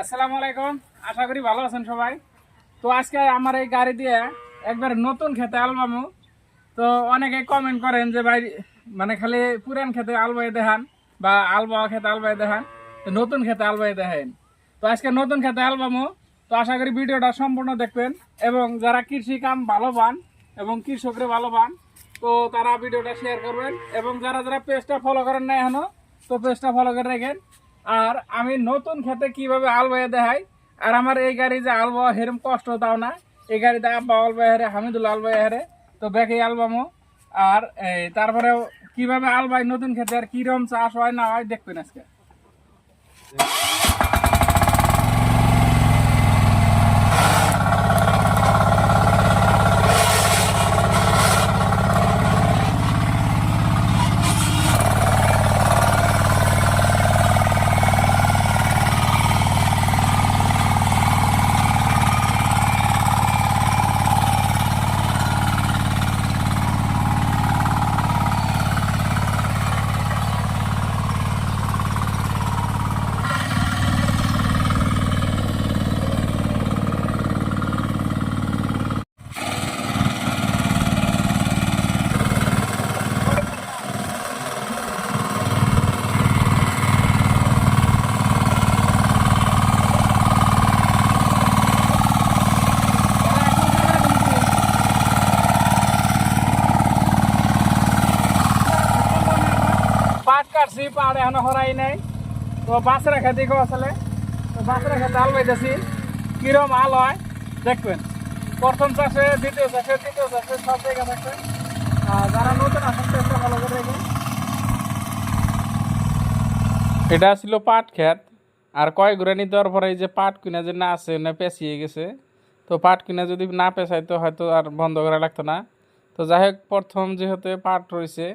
আসসালামু আলাইকুম। আশা করি ভালো আছেন সবাই। তো আজকে আমার এই গাড়ি দিয়ে একবার নতুন খেতে আলবামু। তো অনেকে কমেন্ট করেন যে ভাই মানে খালি পুরান খেতে আলবাই দেখান বা আলবা খেতে আলবাই দেখান, তো নতুন খেতে আলবাই দেখান। তো আজকে নতুন খেতে আলবামু। তো আশা করি ভিডিওটা সম্পূর্ণ দেখবেন এবং যারা কৃষি কাম ভালো পান এবং কৃষকরা ভালো পান তো তারা ভিডিওটা শেয়ার করবেন এবং যারা যারা পেজটা ফলো করেন না এখনো তো পেজটা ফলো করে রাখেন। আর আমি নতুন খেতে কিভাবে আল বয়ে দেখাই, আর আমার এই গাড়ি যে আল বয়া হেরম কষ্ট দাও না, এই গাড়িতে আব্বা আল বয়ে হেরে হামিদুল আল বয়ে হেরে, তো ব্যাকে আলবামো। আর তারপরে কিভাবে আল বাই নতুন খেতে আর কিরম চাষ হয় না হয় দেখবেন আজকে। পাট কাটছি, পাট এখনো হরাই নাই। তো বাঁচরা খেতে গো আসলে, তো বাঁচরা খেতে আল বাইতেছি, কিরম আল হয় দেখবেন। প্রথম চাষে দ্বিতীয় চাষে তৃতীয় চাষে সব জায়গা দেখবেন। আর যারা নতুন আসেন চেষ্টা ভালো করে রেখে। এটা ছিল পাট ক্ষেত। আর কয়েক গুড়ানি দেওয়ার পরে এই যে পাট কিনা যে না আছে না পেঁচিয়ে গেছে, তো পাট কিনা যদি না পেঁচাইতো হয়তো আর বন্ধ করা লাগতো না। তো যাই হোক, প্রথম যেহেতু পাট রয়েছে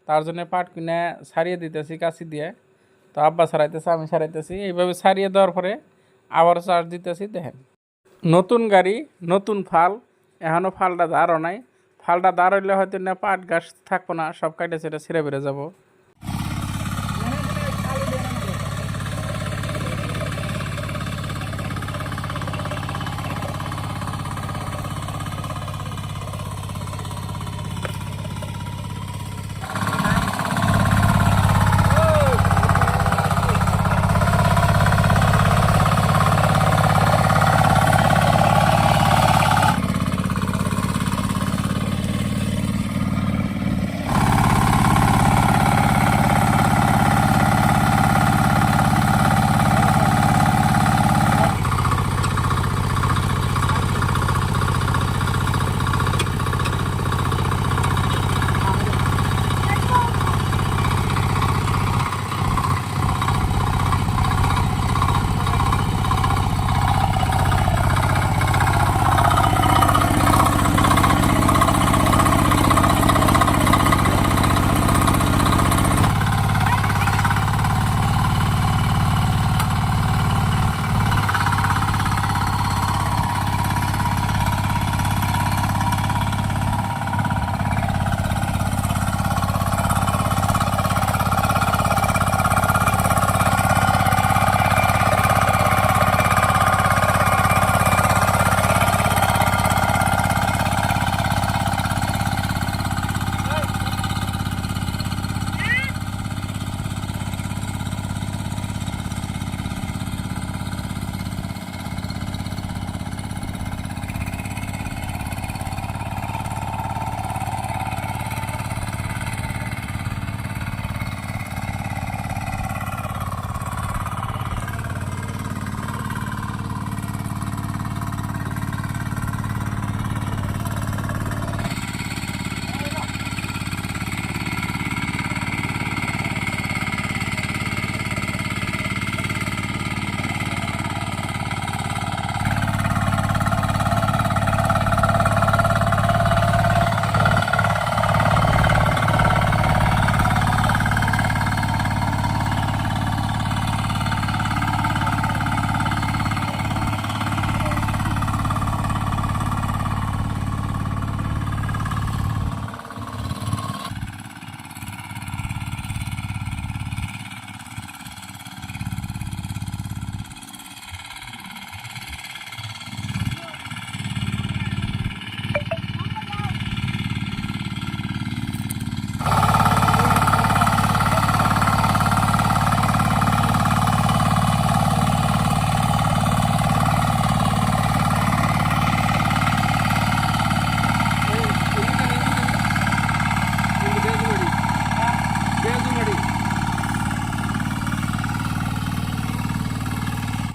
তার জন্য পাট কিনে ছাড়িয়ে দিতেছি কাছি দিয়ে। তো আব্বা ছাড়াইতেছে, আমি ছাড়াইতেছি, এইভাবে ছাড়িয়ে দেওয়ার পরে আবার চার্জ দিতেছি। দেখেন নতুন গাড়ি নতুন ফাল, এখনও ফালটা দাঁড়ও নাই। ফালটা দাঁড় হইলে হয়তো না পাট গাছ থাকবো না, সব কাটে সেটা ছিঁড়ে বেড়ে যাবো।